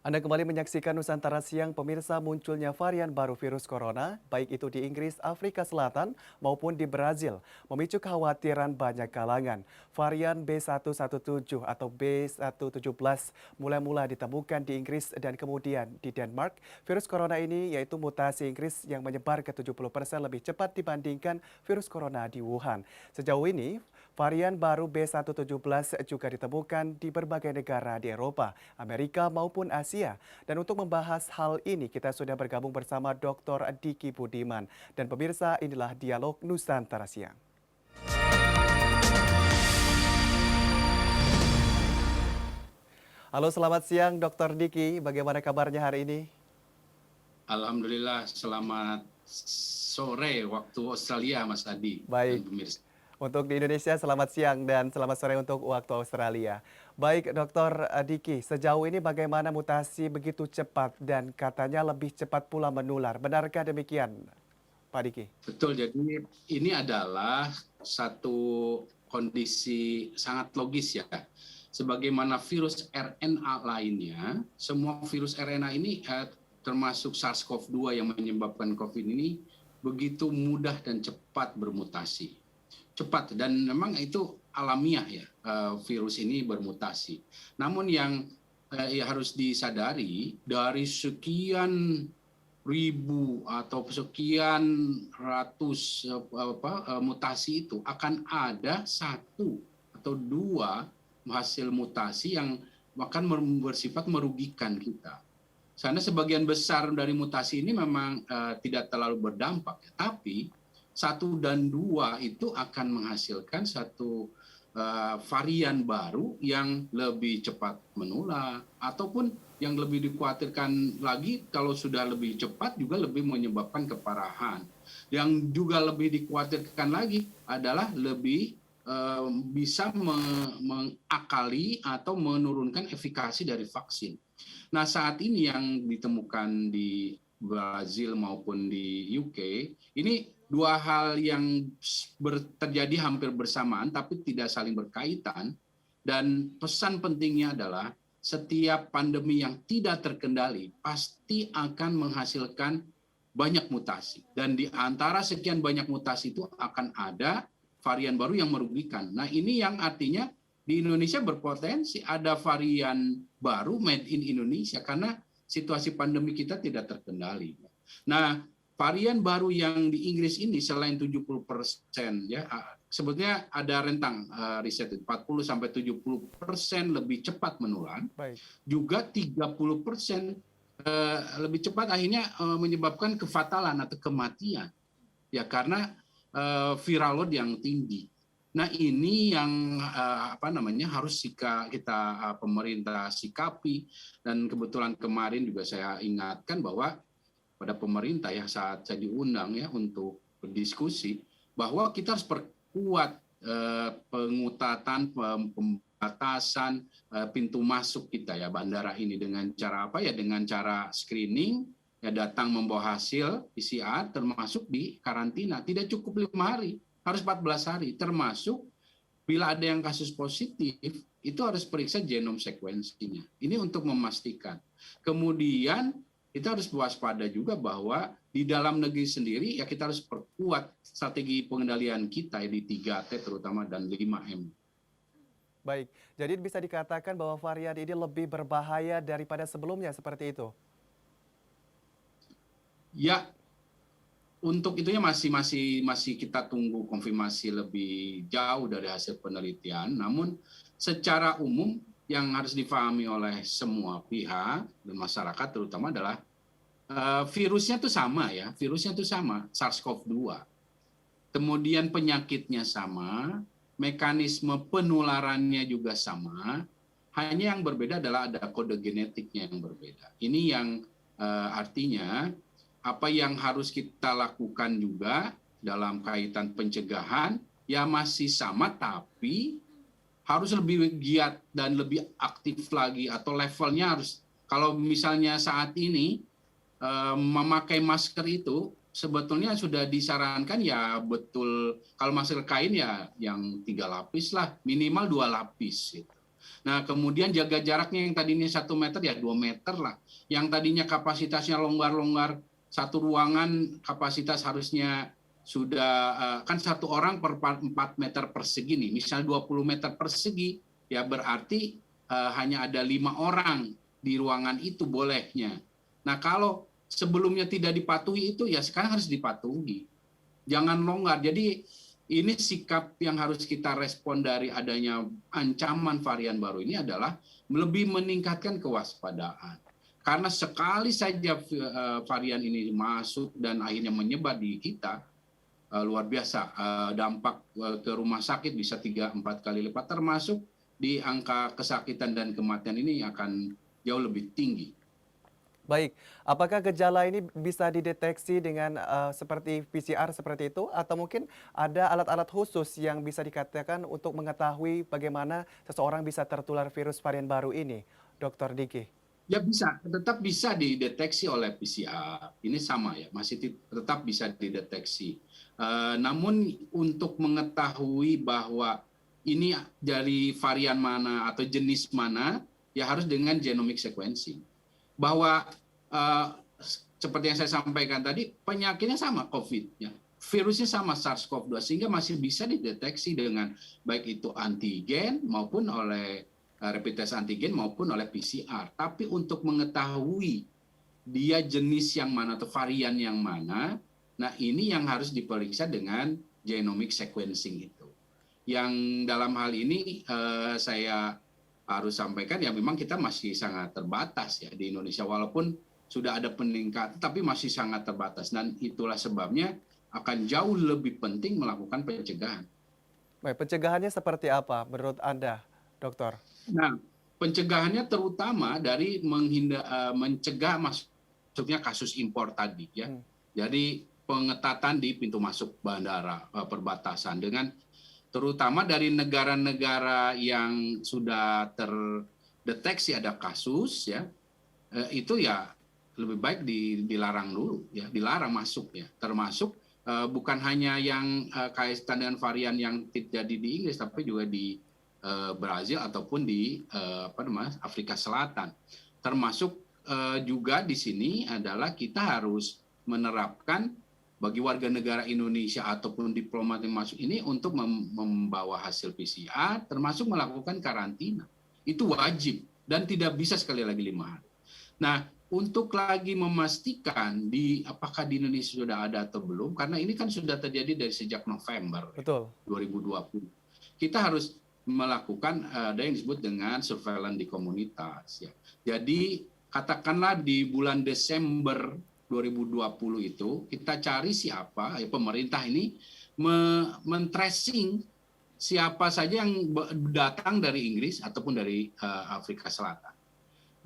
Anda kembali menyaksikan Nusantara Siang, pemirsa. Munculnya varian baru virus corona, baik itu di Inggris, Afrika Selatan, maupun di Brazil, memicu kekhawatiran banyak kalangan. Varian B117 atau B117 mula-mula ditemukan di Inggris dan kemudian di Denmark. Virus corona ini yaitu mutasi Inggris yang menyebar ke 70% lebih cepat dibandingkan virus corona di Wuhan. Sejauh ini, varian baru B117 juga ditemukan di berbagai negara di Eropa, Amerika maupun Asia. Dan untuk membahas hal ini kita sudah bergabung bersama Dr. Diki Budiman. Dan pemirsa, inilah Dialog Nusantara Siang. Halo, selamat siang Dr. Diki. Bagaimana kabarnya hari ini? Alhamdulillah, selamat sore waktu Australia, Mas Adi dan Baik. pemirsa. Untuk di Indonesia, selamat siang dan selamat sore untuk waktu Australia. Baik, Dr. Diki, sejauh ini bagaimana mutasi begitu cepat dan katanya lebih cepat pula menular. Benarkah demikian, Pak Diki? Betul, jadi ini adalah satu kondisi sangat logis ya. Sebagaimana virus RNA lainnya, semua virus RNA ini termasuk SARS-CoV-2 yang menyebabkan COVID ini begitu mudah dan cepat bermutasi. Cepat dan memang itu alamiah ya, virus ini bermutasi. Namun yang harus disadari, dari sekian ribu atau sekian ratus mutasi itu akan ada satu atau dua hasil mutasi yang akan bersifat merugikan kita. Karena sebagian besar dari mutasi ini memang tidak terlalu berdampak, tapi 1 dan 2 itu akan menghasilkan satu varian baru yang lebih cepat menular, ataupun yang lebih dikhawatirkan lagi kalau sudah lebih cepat juga lebih menyebabkan keparahan. Yang juga lebih dikhawatirkan lagi adalah lebih bisa mengakali atau menurunkan efikasi dari vaksin. Nah, saat ini yang ditemukan di Brazil maupun di UK, ini dua hal yang terjadi hampir bersamaan tapi tidak saling berkaitan. Dan pesan pentingnya adalah setiap pandemi yang tidak terkendali pasti akan menghasilkan banyak mutasi. Dan di antara sekian banyak mutasi itu akan ada varian baru yang merugikan. Nah, ini yang artinya di Indonesia berpotensi ada varian baru made in Indonesia karena situasi pandemi kita tidak terkendali. Nah, varian baru yang di Inggris ini selain 70% ya, sebetulnya ada rentang riset 40-70% lebih cepat menular. Baik. Juga 30% lebih cepat akhirnya menyebabkan kefatalan atau kematian. Ya karena viral load yang tinggi. Nah, ini yang harus kita pemerintah sikapi. Dan kebetulan kemarin juga saya ingatkan bahwa pada pemerintah ya saat saya diundang ya untuk berdiskusi bahwa kita harus perkuat pengutatan, pembatasan pintu masuk kita ya bandara ini dengan cara apa ya, dengan cara screening ya, datang membawa hasil PCR termasuk di karantina, tidak cukup 5 hari, harus 14 hari, termasuk bila ada yang kasus positif itu harus periksa genome sequencing-nya. Ini untuk memastikan. Kemudian kita harus waspada juga bahwa di dalam negeri sendiri ya kita harus perkuat strategi pengendalian kita di 3T terutama dan 5M. Baik, jadi bisa dikatakan bahwa varian ini lebih berbahaya daripada sebelumnya seperti itu? Ya, untuk itunya masih kita tunggu konfirmasi lebih jauh dari hasil penelitian. Namun secara umum yang harus difahami oleh semua pihak dan masyarakat terutama adalah virusnya itu sama ya, SARS-CoV-2. Kemudian penyakitnya sama, mekanisme penularannya juga sama, hanya yang berbeda adalah ada kode genetiknya yang berbeda. Ini yang artinya apa yang harus kita lakukan juga dalam kaitan pencegahan ya masih sama, tapi harus lebih giat dan lebih aktif lagi, atau levelnya harus, kalau misalnya saat ini memakai masker itu sebetulnya sudah disarankan ya betul, kalau masker kain ya yang 3 lapis lah, minimal 2 lapis gitu. Nah, kemudian jaga jaraknya yang tadinya 1 meter ya 2 meter lah. Yang tadinya kapasitasnya longgar-longgar, satu ruangan kapasitas harusnya sudah kan satu orang per 4 meter persegi nih, misalnya 20 meter persegi, ya berarti hanya ada 5 orang di ruangan itu bolehnya. Nah, kalau sebelumnya tidak dipatuhi itu ya sekarang harus dipatuhi. Jangan longgar. Jadi ini sikap yang harus kita respon dari adanya ancaman varian baru ini adalah lebih meningkatkan kewaspadaan. Karena sekali saja varian ini masuk dan akhirnya menyebar di kita, luar biasa. Dampak ke rumah sakit bisa 3-4 kali lipat, termasuk di angka kesakitan dan kematian ini akan jauh lebih tinggi. Baik, apakah gejala ini bisa dideteksi dengan seperti PCR seperti itu, atau mungkin ada alat-alat khusus yang bisa dikatakan untuk mengetahui bagaimana seseorang bisa tertular virus varian baru ini, Dokter Diki? Ya bisa, tetap bisa dideteksi oleh PCR. Ini sama ya, masih tetap bisa dideteksi. Namun untuk mengetahui bahwa ini dari varian mana atau jenis mana, ya harus dengan genomic sequencing. Bahwa seperti yang saya sampaikan tadi, penyakitnya sama COVID, ya. Virusnya sama SARS-CoV-2, sehingga masih bisa dideteksi dengan baik itu antigen maupun oleh rapid test antigen maupun oleh PCR. Tapi untuk mengetahui dia jenis yang mana atau varian yang mana, nah ini yang harus diperiksa dengan genomic sequencing itu. Yang dalam hal ini saya harus sampaikan ya memang kita masih sangat terbatas ya di Indonesia, walaupun sudah ada peningkatan tapi masih sangat terbatas, dan itulah sebabnya akan jauh lebih penting melakukan pencegahan. Baik, pencegahannya seperti apa menurut Anda, Dokter? Nah, pencegahannya terutama dari mencegah masuknya kasus impor tadi ya. Hmm. Jadi pengetatan di pintu masuk bandara, perbatasan, dengan terutama dari negara-negara yang sudah terdeteksi ada kasus ya, itu ya lebih baik dilarang dulu ya, dilarang masuk ya. Termasuk bukan hanya yang kaitan dengan varian yang terjadi di Inggris, tapi juga di Brazil ataupun di Afrika Selatan. Termasuk juga di sini adalah kita harus menerapkan bagi warga negara Indonesia ataupun diplomat yang masuk ini untuk membawa hasil PCR, termasuk melakukan karantina. Itu wajib dan tidak bisa sekali lagi 5 hari. Nah, untuk lagi memastikan apakah di Indonesia sudah ada atau belum, karena ini kan sudah terjadi dari sejak November. Betul. 2020. Kita harus melakukan ada yang disebut dengan surveillance di komunitas ya. Jadi katakanlah di bulan Desember 2020 itu kita cari siapa ya, pemerintah ini men-tracing siapa saja yang datang dari Inggris ataupun dari Afrika Selatan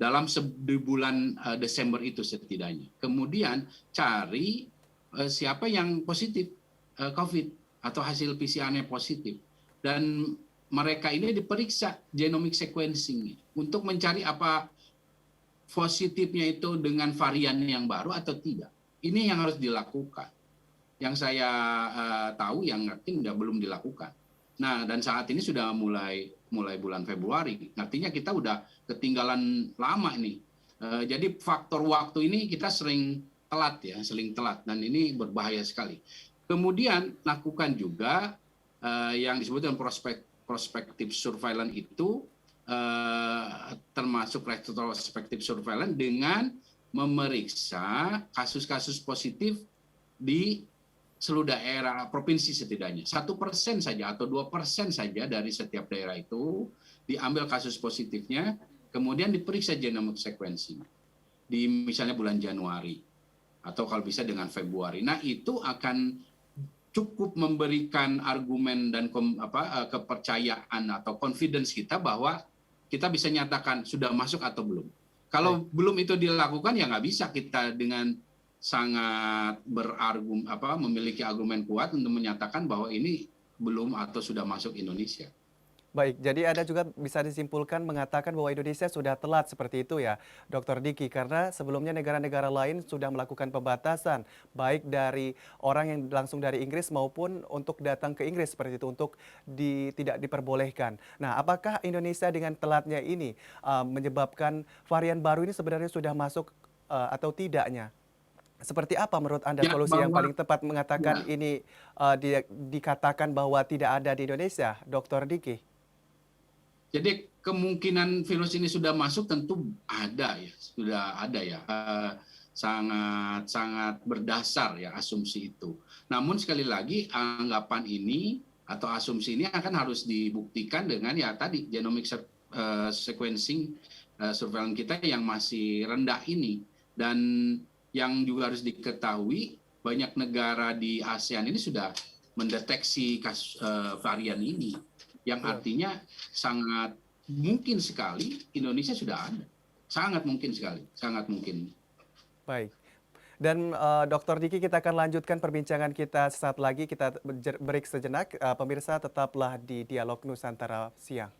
dalam di bulan Desember itu setidaknya. Kemudian cari siapa yang positif COVID atau hasil PCR-nya positif, dan mereka ini diperiksa genomic sequencing untuk mencari apa positifnya itu dengan varian yang baru atau tidak. Ini yang harus dilakukan. Yang saya tahu yang ngerti belum dilakukan. Nah, dan saat ini sudah mulai bulan Februari. Artinya kita udah ketinggalan lama ini. Jadi faktor waktu ini kita sering telat ya, dan ini berbahaya sekali. Kemudian lakukan juga yang disebut dengan prospective surveillance itu, termasuk retrospective surveillance dengan memeriksa kasus-kasus positif di seluruh daerah provinsi setidaknya 1% saja atau 2% saja dari setiap daerah itu diambil kasus positifnya, kemudian diperiksa genomic sequencing di misalnya bulan Januari atau kalau bisa dengan Februari. Nah, itu akan cukup memberikan argumen dan kepercayaan atau confidence kita bahwa kita bisa nyatakan sudah masuk atau belum. Kalau belum itu dilakukan ya nggak bisa kita dengan sangat memiliki argumen kuat untuk menyatakan bahwa ini belum atau sudah masuk Indonesia. Baik, jadi ada juga bisa disimpulkan mengatakan bahwa Indonesia sudah telat seperti itu ya, Dokter Diki, karena sebelumnya negara-negara lain sudah melakukan pembatasan, baik dari orang yang langsung dari Inggris maupun untuk datang ke Inggris seperti itu, untuk tidak diperbolehkan. Nah, apakah Indonesia dengan telatnya ini menyebabkan varian baru ini sebenarnya sudah masuk atau tidaknya? Seperti apa menurut Anda Ya, solusi yang bahwa paling tepat mengatakan ya, ini dikatakan bahwa tidak ada di Indonesia, Dokter Diki? jadi kemungkinan virus ini sudah masuk tentu ada ya, sudah ada ya. Sangat sangat berdasar ya asumsi itu. Namun sekali lagi anggapan ini atau asumsi ini akan harus dibuktikan dengan ya tadi genomic sequencing surveillance kita yang masih rendah ini, dan yang juga harus diketahui banyak negara di ASEAN ini sudah mendeteksi varian ini, yang Betul. artinya sangat mungkin sekali Indonesia sudah ada. Sangat mungkin sekali, sangat mungkin. Baik. Dan Dokter Diki, kita akan lanjutkan perbincangan kita sesaat lagi. Kita break sejenak. Pemirsa tetaplah di Dialog Nusantara Siang.